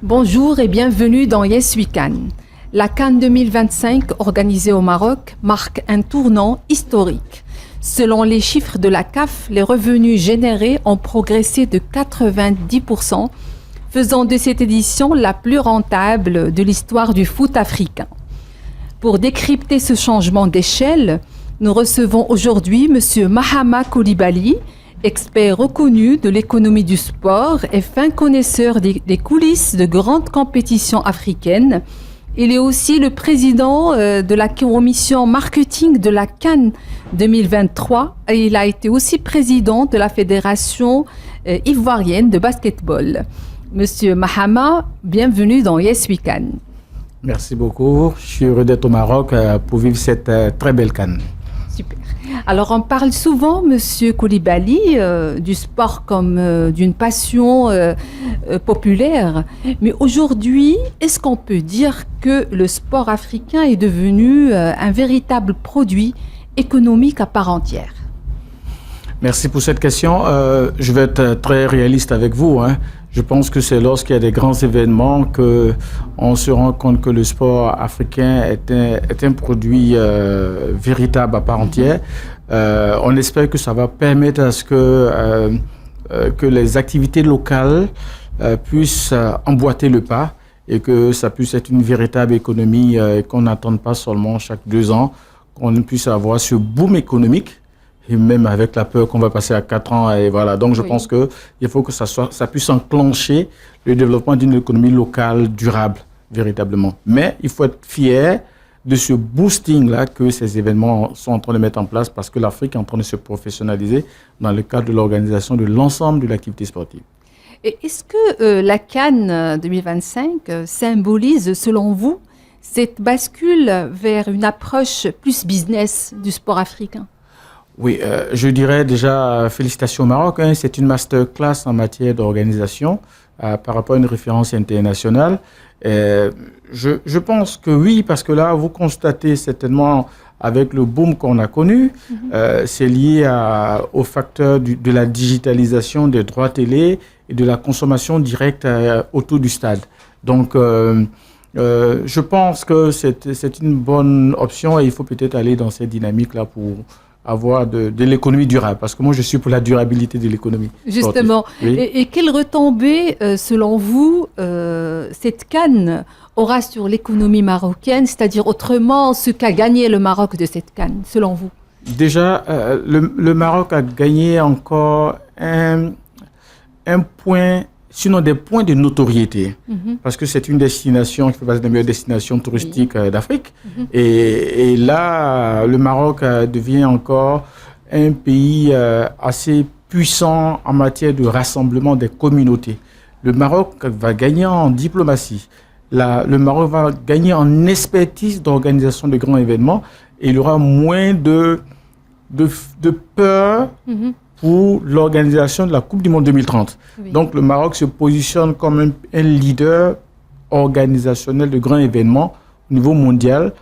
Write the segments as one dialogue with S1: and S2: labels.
S1: Bonjour et bienvenue dans Yes We Can. La CAN 2025 organisée au Maroc marque un tournant historique. Selon les chiffres de la CAF, les revenus générés ont progressé de 90%, faisant de cette édition la plus rentable de l'histoire du foot africain. Pour décrypter ce changement d'échelle, nous recevons aujourd'hui M. Mahama Coulibaly, expert reconnu de l'économie du sport et fin connaisseur des coulisses de grandes compétitions africaines. Il est aussi le président de la commission marketing de la CAN 2023 et il a été aussi président de la fédération ivoirienne de basketball. Monsieur Mahama, bienvenue dans Yes We Can.
S2: Merci beaucoup. Je suis heureux d'être au Maroc pour vivre cette très belle CAN.
S1: Super. Alors, on parle souvent, Monsieur Coulibaly, du sport comme d'une passion populaire. Mais aujourd'hui, est-ce qu'on peut dire que le sport africain est devenu un véritable produit économique à part entière?
S2: Merci pour cette question. Je vais être très réaliste avec vous. Je pense que c'est lorsqu'il y a des grands événements qu'on se rend compte que le sport africain est un produit véritable à part entière. On espère que ça va permettre à ce que les activités locales puissent emboîter le pas et que ça puisse être une véritable économie qu'on n'attende pas seulement chaque 2 ans, qu'on puisse avoir ce boom économique. Et même avec la peur qu'on va passer à 4 ans. Et voilà. Donc, je pense qu'il faut que ça puisse enclencher le développement d'une économie locale durable, véritablement. Mais il faut être fier de ce boosting-là que ces événements sont en train de mettre en place parce que l'Afrique est en train de se professionnaliser dans le cadre de l'organisation de l'ensemble de l'activité sportive.
S1: Et est-ce que la CAN 2025 symbolise, selon vous, cette bascule vers une approche plus business du sport africain?
S2: Oui, je dirais déjà félicitations au Maroc. C'est une masterclass en matière d'organisation par rapport à une référence internationale. Je pense que oui, parce que là, vous constatez certainement avec le boom qu'on a connu, c'est lié au facteur de la digitalisation des droits télé et de la consommation directe autour du stade. Donc, je pense que c'est une bonne option et il faut peut-être aller dans cette dynamique-là pour avoir de l'économie durable, parce que moi je suis pour la durabilité de l'économie.
S1: Justement, oui. Et quelle retombée, selon vous, cette CAN aura sur l'économie marocaine, c'est-à-dire autrement ce qu'a gagné le Maroc de cette CAN, selon vous?
S2: Déjà, le Maroc a gagné encore un point, sinon des points de notoriété, parce que c'est une destination qui fait partie des meilleures destinations touristiques d'Afrique. Et là, le Maroc devient encore un pays assez puissant en matière de rassemblement des communautés. Le Maroc va gagner en diplomatie. Le Maroc va gagner en expertise d'organisation de grands événements et il y aura moins de peur pour l'organisation de la Coupe du Monde 2030. Oui. Donc, le Maroc se positionne comme un leader organisationnel de grands événements au niveau mondial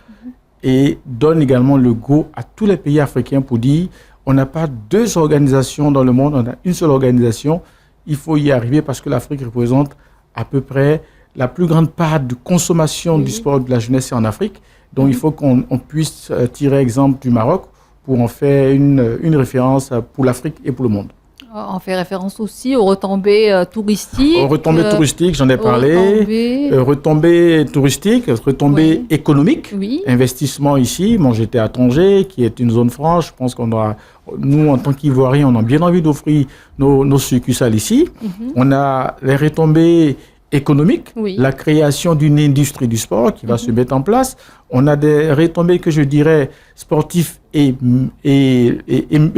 S2: et donne également le go à tous les pays africains pour dire on n'a pas 2 organisations dans le monde, on a une seule organisation. Il faut y arriver parce que l'Afrique représente à peu près la plus grande part de consommation du sport de la jeunesse en Afrique. Donc, il faut qu'on puisse tirer exemple du Maroc pour en faire une référence pour l'Afrique et pour le monde.
S1: On fait référence aussi aux retombées touristiques.
S2: Aux retombées touristiques, j'en ai parlé. Retombées touristiques, retombées économiques. Oui. Investissement ici. Moi, j'étais à Tanger, qui est une zone franche. Je pense qu'on doit, nous, en tant qu'Ivoiriens, on a bien envie d'offrir nos succursales ici. On a les retombées économique, la création d'une industrie du sport qui va se mettre en place. On a des retombées que je dirais sportives et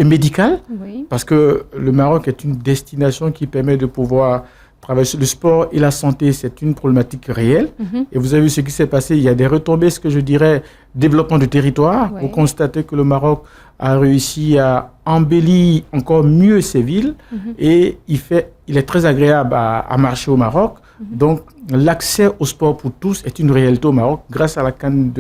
S2: médicales, parce que le Maroc est une destination qui permet de pouvoir travailler sur le sport et la santé. C'est une problématique réelle. Et vous avez vu ce qui s'est passé. Il y a des retombées, ce que je dirais, développement de territoire. Vous constatez que le Maroc a réussi à embellir encore mieux ses villes et il est très agréable à marcher au Maroc. Donc, l'accès au sport pour tous est une réalité au Maroc grâce à la CAN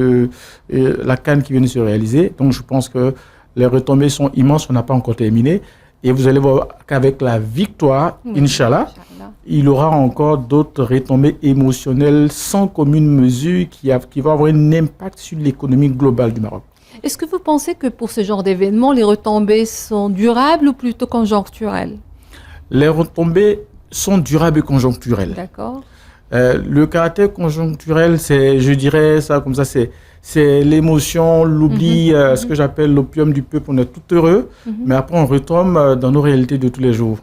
S2: qui vient de se réaliser. Donc, je pense que les retombées sont immenses. On n'a pas encore terminé. Et vous allez voir qu'avec la victoire, Inch'Allah, il y aura encore d'autres retombées émotionnelles sans commune mesure qui vont avoir un impact sur l'économie globale du Maroc.
S1: Est-ce que vous pensez que pour ce genre d'événement, les retombées sont durables ou plutôt conjoncturelles?
S2: Les retombées sont durables et conjoncturelles.
S1: D'accord.
S2: Le caractère conjoncturel, je dirais ça comme ça, c'est l'émotion, l'oubli, ce que j'appelle l'opium du peuple. On est tout heureux, mais après on retombe dans nos réalités de tous les jours.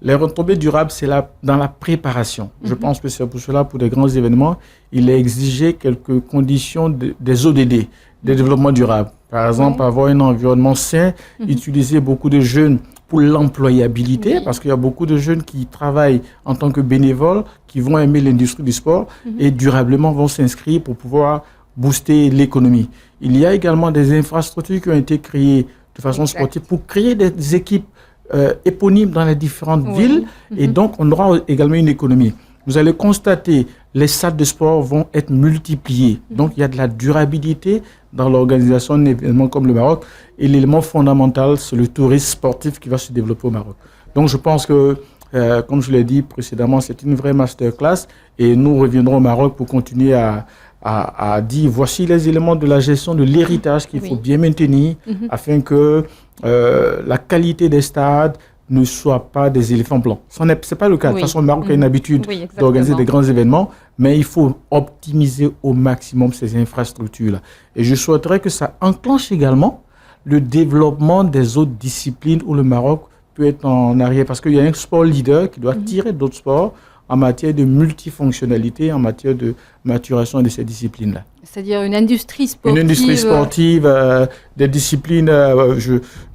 S2: Les retombées durables, c'est dans la préparation. Je pense que c'est pour cela, pour des grands événements, il est exigé quelques conditions des ODD, des développements durables. Par exemple, avoir un environnement sain, utiliser beaucoup de jeunes pour l'employabilité, parce qu'il y a beaucoup de jeunes qui travaillent en tant que bénévoles, qui vont aimer l'industrie du sport et durablement vont s'inscrire pour pouvoir booster l'économie. Il y a également des infrastructures qui ont été créées de façon sportive pour créer des équipes éponymes dans les différentes villes et donc on aura également une économie. Vous allez constater, les salles de sport vont être multipliées. Donc, il y a de la durabilité dans l'organisation d'un événement comme le Maroc. Et l'élément fondamental, c'est le tourisme sportif qui va se développer au Maroc. Donc, je pense que, comme je l'ai dit précédemment, c'est une vraie masterclass. Et nous reviendrons au Maroc pour continuer à dire, voici les éléments de la gestion de l'héritage qu'il faut bien maintenir afin que la qualité des stades ne soient pas des éléphants blancs. Ce n'est pas le cas. De toute façon, le Maroc a une habitude d'organiser des grands événements, mais il faut optimiser au maximum ces infrastructures-là. Et je souhaiterais que ça enclenche également le développement des autres disciplines où le Maroc peut être en arrière. Parce qu'il y a un sport leader qui doit tirer d'autres sports en matière de multifonctionnalité, en matière de maturation de ces disciplines-là.
S1: C'est-à-dire une industrie sportive.
S2: Une industrie sportive, des disciplines.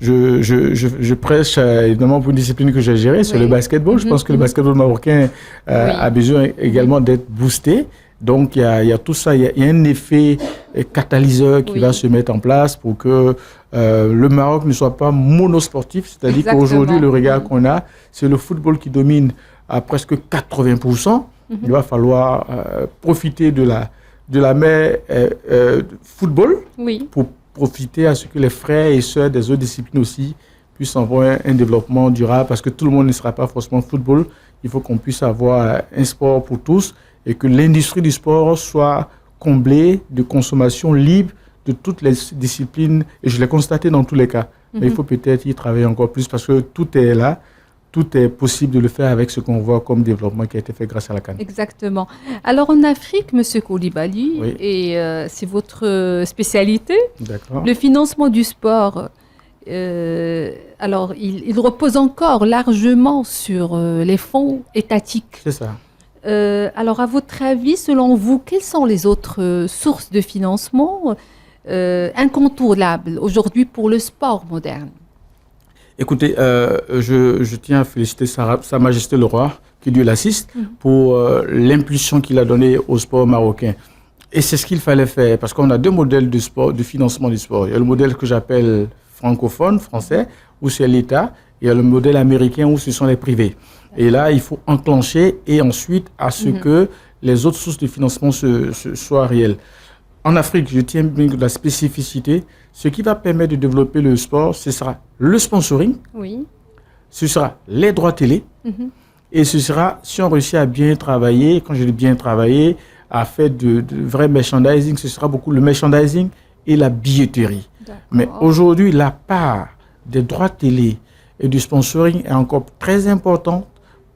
S2: Je prêche évidemment pour une discipline que j'ai gérée, c'est le basketball. Je pense que le basketball marocain a besoin également d'être boosté. Donc il y a tout ça, il y a un effet catalyseur qui va se mettre en place pour que le Maroc ne soit pas monosportif. C'est-à-dire qu'aujourd'hui, le regard qu'on a, c'est le football qui domine à presque 80%. Il va falloir profiter de la mer football pour profiter à ce que les frères et sœurs des autres disciplines aussi puissent avoir un développement durable, parce que tout le monde ne sera pas forcément football. Il faut qu'on puisse avoir un sport pour tous et que l'industrie du sport soit comblée de consommation libre de toutes les disciplines. Et je l'ai constaté dans tous les cas. Mais il faut peut-être y travailler encore plus parce que tout est là. Tout est possible de le faire avec ce qu'on voit comme développement qui a été fait grâce à la CAN. Exactement.
S1: Alors en Afrique, M. Koulibaly, et c'est votre spécialité, le financement du sport, alors il repose encore largement sur les fonds étatiques.
S2: C'est ça.
S1: Alors à votre avis, selon vous, quelles sont les autres sources de financement incontournables aujourd'hui pour le sport moderne?
S2: Écoutez, je tiens à féliciter Sa Majesté le Roi, que Dieu l'assiste, pour l'impulsion qu'il a donnée au sport marocain. Et c'est ce qu'il fallait faire, parce qu'on a deux modèles de sport, de financement du sport. Il y a le modèle que j'appelle francophone, français, où c'est l'État, et il y a le modèle américain, où ce sont les privés. Et là, il faut enclencher et ensuite à ce que les autres sources de financement soient réelles. En Afrique, je tiens bien la spécificité. Ce qui va permettre de développer le sport, ce sera le sponsoring, ce sera les droits télé, et ce sera, si on réussit à bien travailler, quand je dis bien travailler, à faire de vrai merchandising, ce sera beaucoup le merchandising et la billetterie. Mais aujourd'hui, la part des droits télé et du sponsoring est encore très importante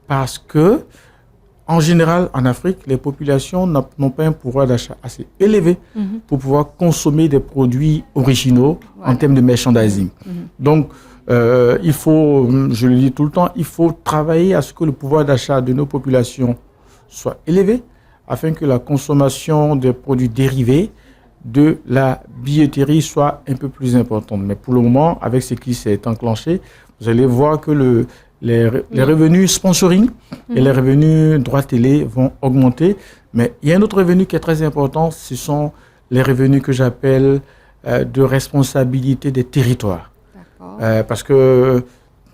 S2: parce que, en général, en Afrique, les populations n'ont pas un pouvoir d'achat assez élevé pour pouvoir consommer des produits originaux en termes de merchandising. Donc, il faut, je le dis tout le temps, il faut travailler à ce que le pouvoir d'achat de nos populations soit élevé afin que la consommation des produits dérivés de la billetterie soit un peu plus importante. Mais pour le moment, avec ce qui s'est enclenché, vous allez voir que les revenus sponsoring et les revenus droits télé vont augmenter. Mais il y a un autre revenu qui est très important, ce sont les revenus que j'appelle de responsabilité des territoires. Parce que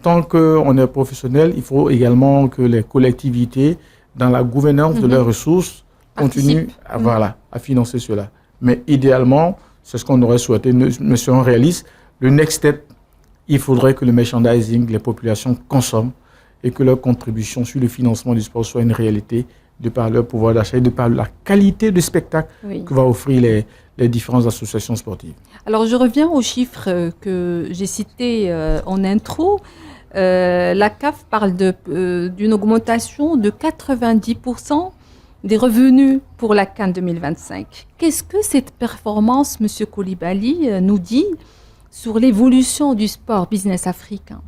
S2: tant qu'on est professionnel, il faut également que les collectivités, dans la gouvernance de leurs ressources, continuent à financer cela. Mais idéalement, c'est ce qu'on aurait souhaité, mais soyons réalistes, le next step, il faudrait que le merchandising, les populations consomment et que leur contribution sur le financement du sport soit une réalité de par leur pouvoir d'achat et de par la qualité de spectacle que va offrir les différentes associations sportives.
S1: Alors, je reviens aux chiffres que j'ai cités en intro. La CAF parle d'une augmentation de 90% des revenus pour la CAN 2025. Qu'est-ce que cette performance, M. Coulibaly, nous dit sur l'évolution du sport business africain?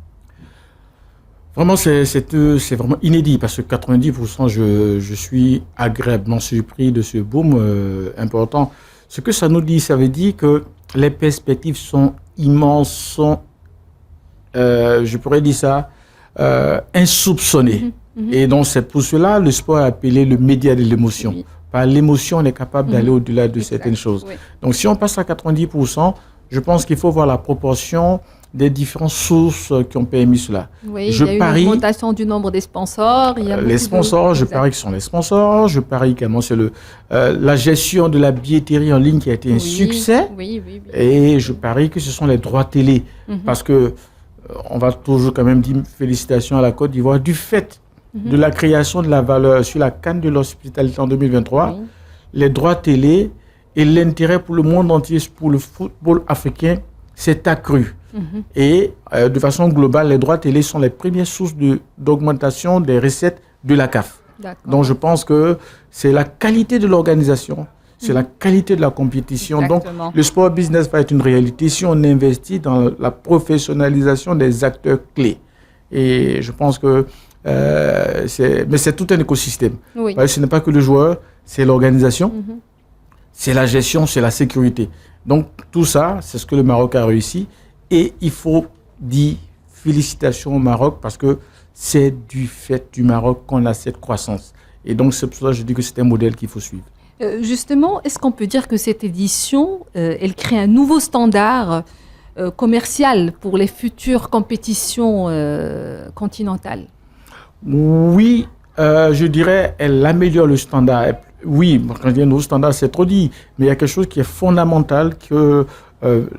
S2: Vraiment, c'est vraiment inédit parce que 90%, je suis agréablement surpris de ce boom important. Ce que ça nous dit, ça veut dire que les perspectives sont immenses, sont, je pourrais dire ça, insoupçonnées. Et donc, c'est pour cela le sport est appelé le média de l'émotion. Oui. Par l'émotion, on est capable d'aller au-delà de certaines choses. Oui. Donc, si on passe à 90%, je pense qu'il faut voir la proportion des différentes sources qui ont permis cela.
S1: Oui, il y a une augmentation du nombre des sponsors.
S2: Les sponsors, je parie que ce sont les sponsors. Je parie également sur la gestion de la billetterie en ligne qui a été un succès.
S1: Oui.
S2: Et je parie que ce sont les droits télé. Parce que on va toujours quand même dire félicitations à la Côte d'Ivoire du fait de la création de la valeur sur la CAN de l'hospitalité en 2023. Les droits télé et l'intérêt pour le monde entier pour le football africain s'est accru. Et de façon globale, les droits télé sont les premières sources d'augmentation des recettes de la CAF. Donc je pense que c'est la qualité de l'organisation, c'est la qualité de la compétition.
S1: Exactement.
S2: Donc le sport business va être une réalité si on investit dans la professionnalisation des acteurs clés. Et je pense que mais c'est tout un écosystème.
S1: Oui.
S2: Ce n'est pas que le joueur, c'est l'organisation, c'est la gestion, c'est la sécurité. Donc tout ça, c'est ce que le Maroc a réussi. Et il faut dire félicitations au Maroc parce que c'est du fait du Maroc qu'on a cette croissance. Et donc c'est pour ça que je dis que c'est un modèle qu'il faut suivre.
S1: Justement, est-ce qu'on peut dire que cette édition, elle crée un nouveau standard commercial pour les futures compétitions continentales?
S2: Oui, je dirais elle améliore le standard. Oui, quand je dis un nouveau standard, c'est trop dit. Mais il y a quelque chose qui est fondamental que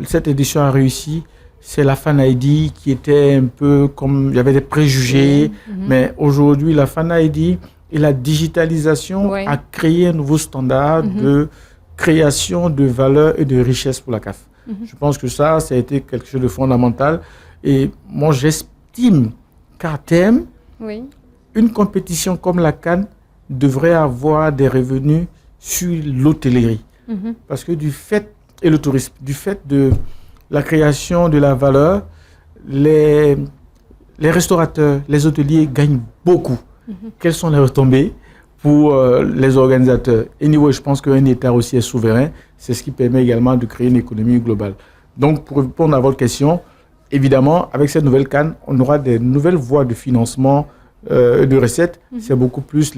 S2: cette édition a réussi. C'est la Fan ID qui était un peu comme... Il y avait des préjugés. Mais aujourd'hui, la Fan ID et la digitalisation a créé un nouveau standard de création de valeur et de richesse pour la CAF. Je pense que ça a été quelque chose de fondamental. Et moi, j'estime qu'à terme, une compétition comme la CAN devrait avoir des revenus sur l'hôtellerie. Parce que du fait, et le tourisme, du fait de la création de la valeur, les restaurateurs, les hôteliers gagnent beaucoup. Quelles sont les retombées pour les organisateurs? Anyway, je pense qu'un État aussi est souverain. C'est ce qui permet également de créer une économie globale. Donc, pour répondre à votre question, évidemment, avec cette nouvelle CAN, on aura des nouvelles voies de financement de recettes. C'est beaucoup plus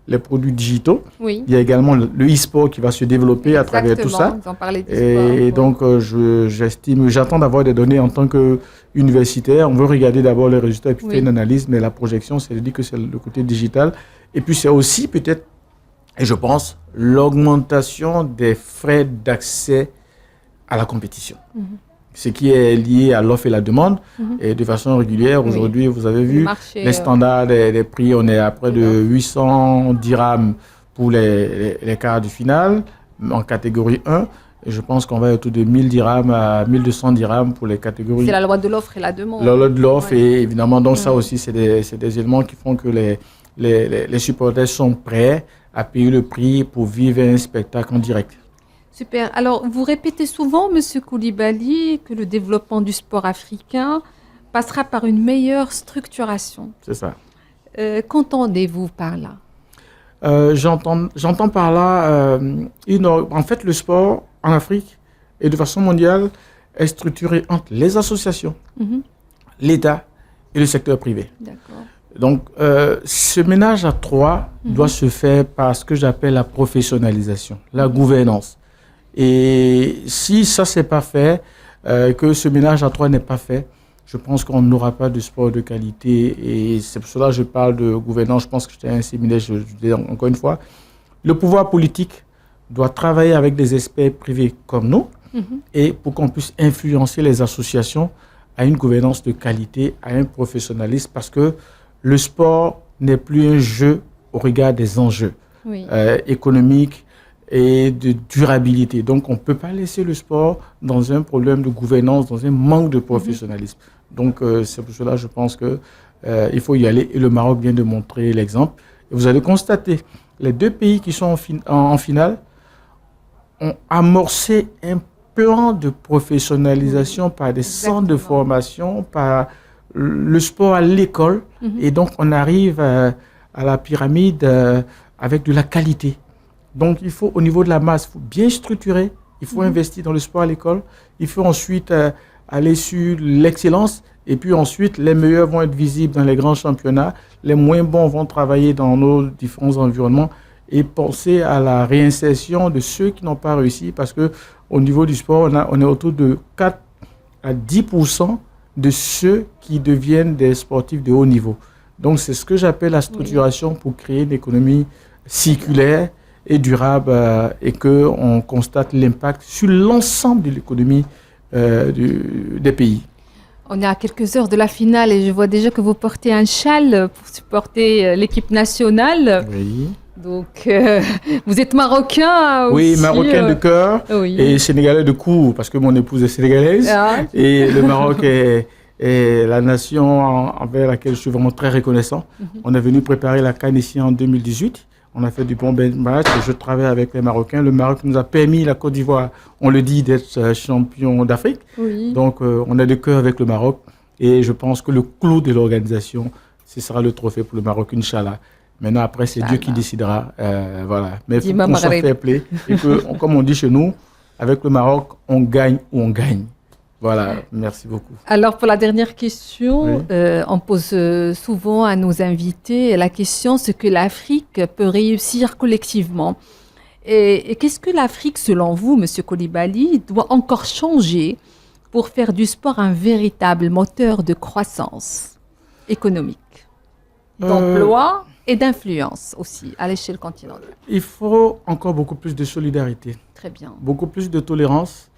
S2: les produits digitaux. Il y a également le e-sport qui va se développer à travers tout ça.
S1: Vous en parlez
S2: et donc, j'attends d'avoir des données en tant qu'universitaire. On veut regarder d'abord les résultats et puis faire une analyse, mais la projection, c'est de dire que c'est le côté digital. Et puis, c'est aussi peut-être, et je pense, l'augmentation des frais d'accès à la compétition. Ce qui est lié à l'offre et la demande. Et de façon régulière, aujourd'hui, vous avez vu les standards des prix, on est à près de 800 dirhams pour les quarts de finale en catégorie 1. Et je pense qu'on va être autour de 1000 dirhams à 1200 dirhams pour les catégories.
S1: C'est la loi de l'offre et la demande.
S2: La loi de l'offre, et évidemment, donc ça aussi, c'est des éléments qui font que les supporters sont prêts à payer le prix pour vivre un spectacle en direct.
S1: Super. Alors, vous répétez souvent, M. Coulibaly, que le développement du sport africain passera par une meilleure structuration.
S2: C'est ça.
S1: Qu'entendez-vous par là?
S2: J'entends par là, en fait, le sport en Afrique et de façon mondiale est structuré entre les associations, l'État et le secteur privé.
S1: D'accord.
S2: Donc, ce ménage à trois doit se faire par ce que j'appelle la professionnalisation, la gouvernance. Et si ça, c'est pas fait, que ce ménage à trois n'est pas fait, je pense qu'on n'aura pas de sport de qualité. Et c'est pour cela que je parle de gouvernance. Je pense que j'étais un séminaire, je dis encore une fois. Le pouvoir politique doit travailler avec des experts privés comme nous et pour qu'on puisse influencer les associations à une gouvernance de qualité, à un professionnalisme, parce que le sport n'est plus un jeu au regard des enjeux économiques et de durabilité. Donc, on ne peut pas laisser le sport dans un problème de gouvernance, dans un manque de professionnalisme. Donc, c'est pour cela, je pense que il faut y aller. Et le Maroc vient de montrer l'exemple. Et vous allez constater, les deux pays qui sont en finale ont amorcé un plan de professionnalisation par des centres de formation, par le sport à l'école. Et donc, on arrive à la pyramide avec de la qualité. Donc, il faut, au niveau de la masse, il faut bien structurer. Il faut investir dans le sport à l'école. Il faut ensuite aller sur l'excellence. Et puis ensuite, les meilleurs vont être visibles dans les grands championnats. Les moins bons vont travailler dans nos différents environnements et penser à la réinsertion de ceux qui n'ont pas réussi. Parce qu'au niveau du sport, on est autour de 4 à 10% de ceux qui deviennent des sportifs de haut niveau. Donc, c'est ce que j'appelle la structuration pour créer une économie circulaire et durable et qu'on constate l'impact sur l'ensemble de l'économie des pays.
S1: On est à quelques heures de la finale et je vois déjà que vous portez un châle pour supporter l'équipe nationale.
S2: Oui.
S1: Donc, vous êtes marocain aussi.
S2: Oui, marocain de cœur et sénégalais de cou, parce que mon épouse est sénégalaise. Et le Maroc est la nation envers laquelle je suis vraiment très reconnaissant. On est venu préparer la CAN ici en 2018. On a fait du bon match et je travaille avec les Marocains. Le Maroc nous a permis, la Côte d'Ivoire, on le dit, d'être champion d'Afrique. Oui. Donc, on a de cœur avec le Maroc. Et je pense que le clou de l'organisation, ce sera le trophée pour le Maroc, Inch'Allah. Maintenant, après, c'est Dieu qui décidera. Voilà. Mais il faut qu'on soit fair play. Et que, comme on dit chez nous, avec le Maroc, on gagne ou on gagne. Voilà, merci beaucoup. Alors, pour la dernière question, on pose souvent à nos invités la question ce que l'Afrique peut réussir collectivement. Et qu'est-ce que l'Afrique, selon vous, M. Coulibaly, doit encore changer pour faire du sport un véritable moteur de croissance économique, d'emploi et d'influence aussi à l'échelle continentale? Il faut encore beaucoup plus de solidarité. Très bien. Beaucoup plus de tolérance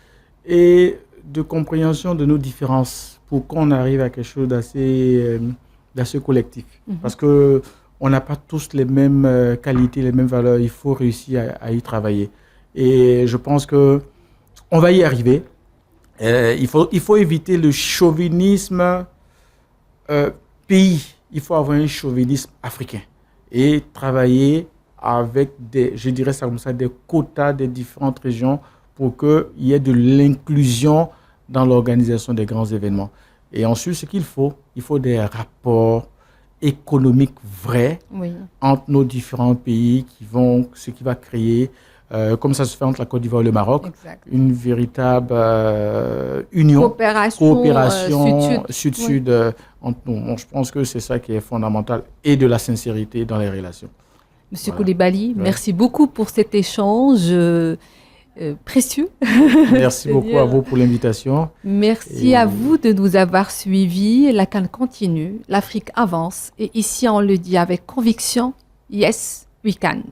S2: et de compréhension de nos différences pour qu'on arrive à quelque chose d'assez collectif. Parce qu'on n'a pas tous les mêmes qualités, les mêmes valeurs. Il faut réussir à y travailler. Et je pense qu'on va y arriver. Il faut éviter le chauvinisme pays. Il faut avoir un chauvinisme africain et travailler avec je dirais ça comme ça, des quotas des différentes régions pour qu'il y ait de l'inclusion dans l'organisation des grands événements. Et ensuite, ce qu'il faut, il faut des rapports économiques vrais entre nos différents pays ce qui va créer, comme ça se fait entre la Côte d'Ivoire et le Maroc, une véritable union, coopération sud-sud entre nous. Je pense que c'est ça qui est fondamental et de la sincérité dans les relations. Monsieur Coulibaly, merci beaucoup pour cet échange précieux. Merci beaucoup à vous pour l'invitation. Merci à vous de nous avoir suivis. La CAN continue, l'Afrique avance et ici on le dit avec conviction, yes, we can.